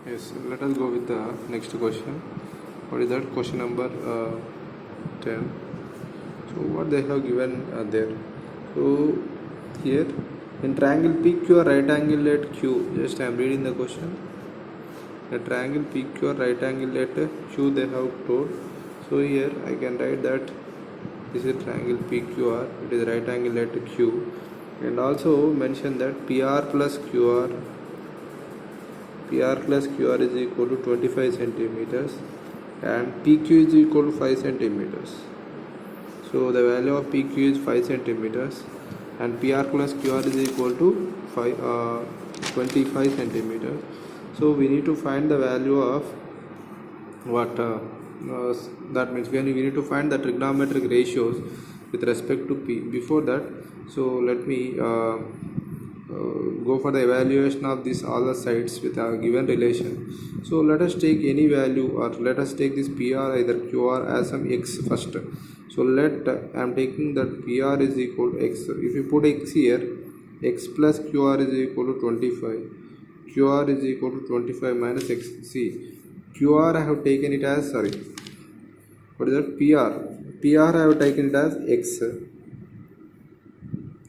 Yes, let us go with the next question. What is that? Question number 10. So what they have given there. So here in triangle PQ right angle at Q. Just I am reading the question. A triangle PQ right angle at Q they have told. So here I can write that this is triangle PQR. It is right angle at Q, and also mention that PR plus QR is equal to 25 centimeters and PQ is equal to 5 centimeters. So the value of PQ is 5 centimeters and PR plus QR is equal to 25 centimeters. So we need to find the value of what that means we need to find the trigonometric ratios with respect to P. Before that, so let me go for the evaluation of this all the sides with a given relation. So let us take any value, or let us take this PR either QR as some x first. So let I am taking that PR is equal to x. If you put x here, x plus QR is equal to 25. QR is equal to 25 minus x. See, QR I have taken it as, what is that? PR I have taken it as x,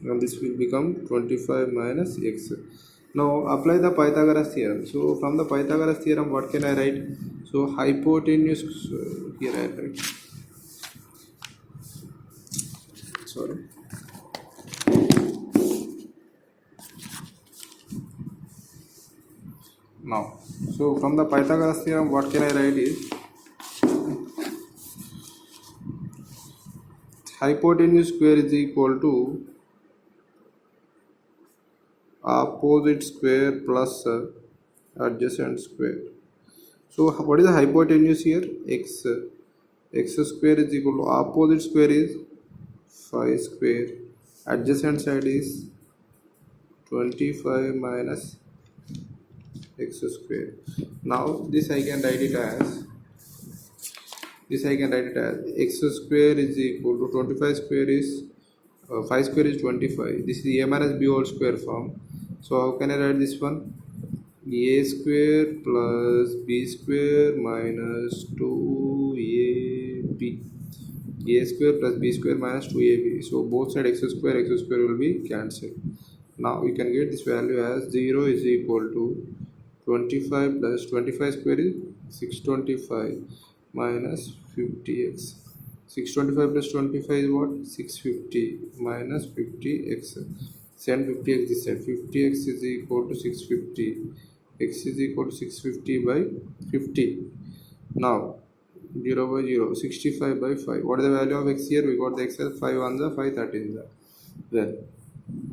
and this will become 25 minus x. Now apply the Pythagoras theorem. So from the Pythagoras theorem, what can I write? So hypotenuse, here I write, now, so from the Pythagoras theorem, what can I write is hypotenuse square is equal to opposite square plus adjacent square. So what is the hypotenuse here? X. X square is equal to opposite square is 5 square. Adjacent side is 25 minus x square. Now this I can write it as x square is equal to 25 square is 5 square is 25. This is a minus b whole square form. So how can I write this one? A square plus b square minus 2ab. A square plus b square minus 2ab. So both sides x square will be cancelled. Now you can get this value as 0 is equal to 25 plus 25 square is 625 minus 50x. 625 plus 25 is what? 650 minus 50x. Send 50x this side. 50x is equal to 650. X is equal to 650 by 50. Now 0 by 0, 65 by 5. What is the value of x here? We got the x as 5 on the 5 13 well.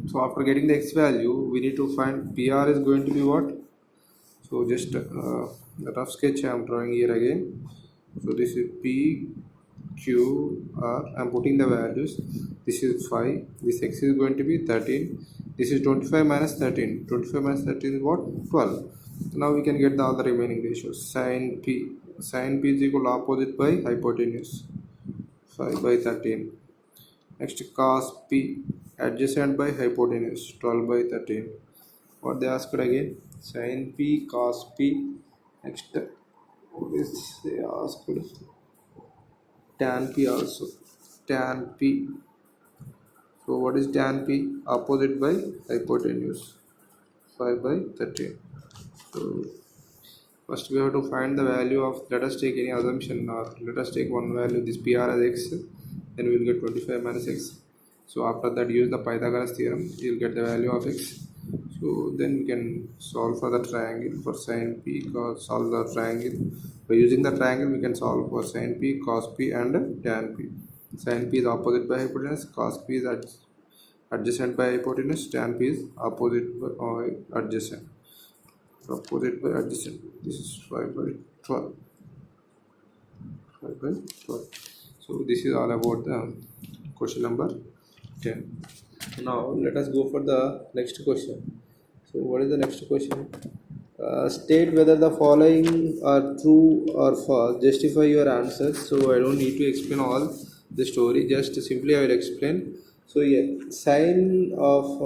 So after getting the x value, we need to find PR is going to be what? So just the rough sketch I am drawing here again. So this is P, Q, R. I am putting the values. This is 5. This x is going to be 13. This is 25 minus 13. 25 minus 13 is what? 12. Now we can get all the remaining ratios. Sin P. Sin P is equal to opposite by hypotenuse. 5 by 13. Next cos P. Adjacent by hypotenuse. 12 by 13. What they asked again? Sin P, cos P. Next, what is they asked? Tan P also. Tan P. So what is tan P? Opposite by hypotenuse. 5 by 13. So first we have to find the value of, let us take any assumption, or let us take one value, this PR as x, then we will get 25 minus x. So after that use the Pythagoras theorem, you will get the value of x. So then we can solve for the triangle for sin P, solve the triangle. By using the triangle we can solve for sin P, cos P and tan P. Sin P is opposite by hypotenuse, cos P is adjacent by hypotenuse, tan P is opposite by adjacent. Opposite by adjacent. This is 5 by 12. 5 by 12. So this is all about the question number 10. Now let us go for the next question. So what is the next question? State whether the following are true or false. Justify your answers. So I don't need to explain all the story. Just simply I will explain. So yeah, sine of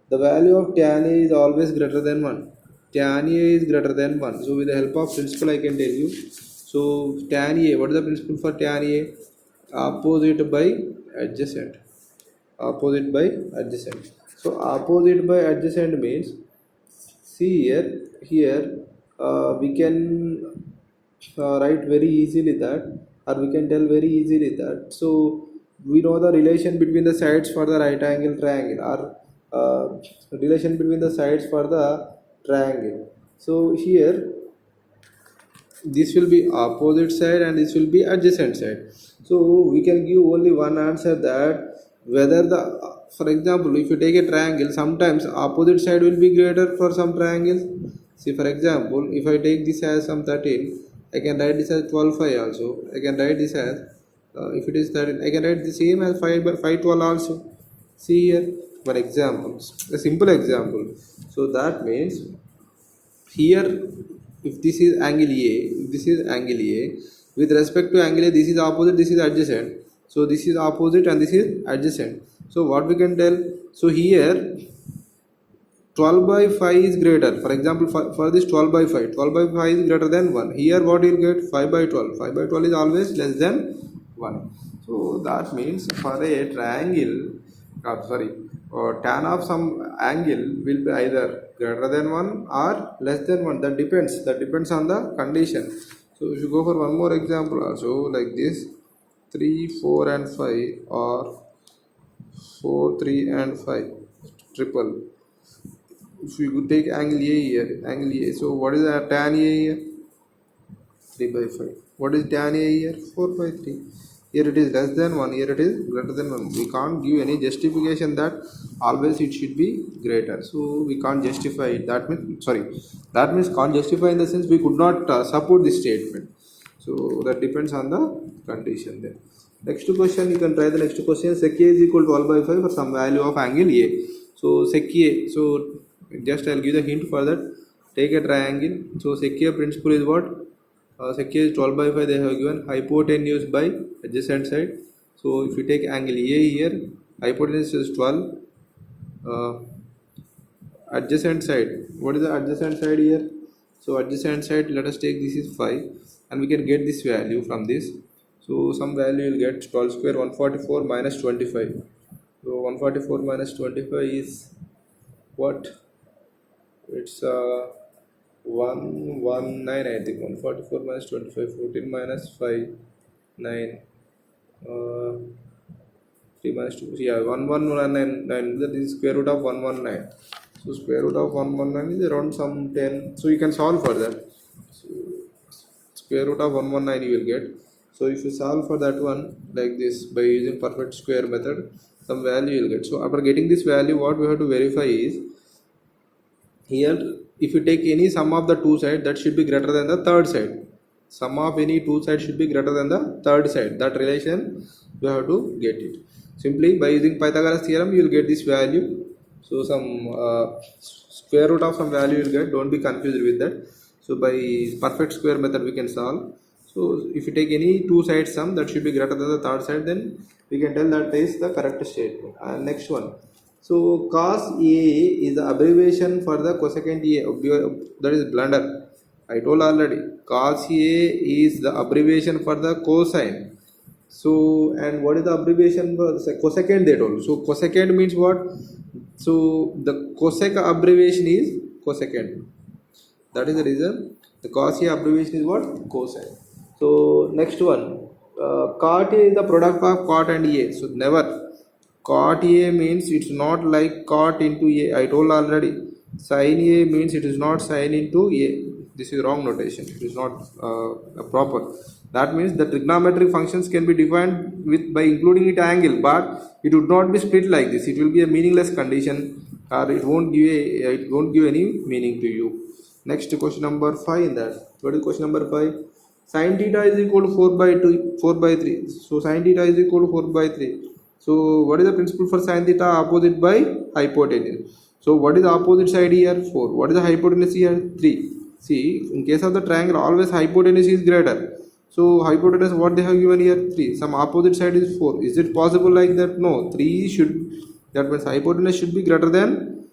the value of tan is always greater than 1. tan A is greater than 1. So with the help of principle I can tell you. So tan A, what is the principle for tan A? Opposite by adjacent. Opposite by adjacent. So opposite by adjacent means, see here we can write very easily that, or we can tell very easily that. So we know the relation between the sides for the right angle triangle, or relation between the sides for the triangle. So here this will be opposite side and this will be adjacent side. So we can give only one answer, that whether the, for example, if you take a triangle, sometimes opposite side will be greater for some triangles. See, for example, if I take this as some 13, I can write this as 12 5 also. I can write this as if it is 13, I can write the same as 5 by 5 12 also. See here, for example, a simple example. So that means here, if this is angle A, if this is angle A, with respect to angle A, this is opposite, this is adjacent. So this is opposite and this is adjacent. So what we can tell, so here 12 by 5 is greater. For example, for this 12 by 5, 12 by 5 is greater than 1. Here what you will get, 5 by 12. 5 by 12 is always less than 1. So that means for a triangle, tan of some angle will be either greater than 1 or less than 1. That depends on the condition. So if you go for one more example also, like this, 3 4 and 5, or 4 3 and 5 triple. If you could take angle A here, angle A, so what is the tan A here? 3 by 5. What is tan A here? 4 by 3. Here it is less than 1, here it is greater than 1. We can't give any justification that always it should be greater. So we can't justify it. That means can't justify in the sense we could not support this statement. So that depends on the condition there. Next question, you can try the next question. Sec A is equal to 12 by 5 for some value of angle A. So sec A, so just I'll give the hint for that. Take a triangle. So sec A principle is what? Sec A is 12 by 5, they have given hypotenuse by adjacent side. So if you take angle A here, hypotenuse is 12, adjacent side, what is the adjacent side here? So adjacent side, let us take, this is 5, and we can get this value from this. So some value you will get 12 square 144 minus 25. So 144 minus 25 is what? It's 119, I think. 144 minus 25, 14 minus 5, 9, 3 minus 2, yeah, 1119, that is square root of 119. So square root of 119 is around some 10. So you can solve for that. So square root of 119 you will get. So if you solve for that one like this by using perfect square method, some value you will get. So after getting this value, what we have to verify is, here if you take any sum of the two sides, that should be greater than the third side. Sum of any two sides should be greater than the third side. That relation you have to get it. Simply by using Pythagoras theorem you will get this value. So some square root of some value you will get. Don't be confused with that. So by perfect square method we can solve. So if you take any two sides sum, that should be greater than the third side, then we can tell that is the correct statement. Next one. So cos A is the abbreviation for the cosecant A. That is blunder. I told already. Cos A is the abbreviation for the cosine. So, and what is the abbreviation for the cosecant, they told. So cosecant means what? So the cosec abbreviation is cosecant. That is the reason. The cos A abbreviation is what? Cosine. So next one. Cot A is the product of cot and A. So never. Cot A means it's not like cot into A. I told already. Sin A means it is not sin into A. This is wrong notation. It is not proper. That means the trigonometric functions can be defined with by including it angle, but it would not be split like this. It will be a meaningless condition, or it won't give any meaning to you. Next, question number 5 in that. What is question number 5? Sin theta is equal to 4 by 3. So sin theta is equal to 4 by 3. So what is the principle for sin theta? Opposite by hypotenuse. So what is the opposite side here? 4. What is the hypotenuse here? 3. See, in case of the triangle, always hypotenuse is greater. So hypotenuse, what they have given here? 3. Some opposite side is 4. Is it possible like that? No. 3 should, that means hypotenuse should be greater than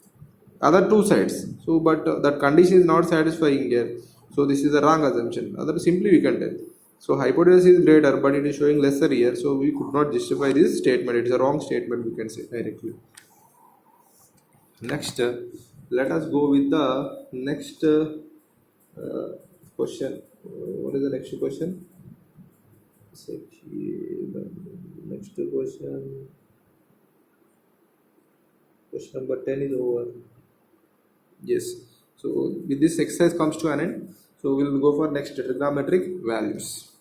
other two sides. So but that condition is not satisfying here, so this is a wrong assumption. Other simply we can tell. So hypotenuse is greater but it is showing lesser here, so we could not justify this statement. It is a wrong statement, we can say directly. Next, let us go with the next question. What is the next question? The next question. Question number 10 is over. Yes. So with this exercise comes to an end. So we will go for next trigonometric values.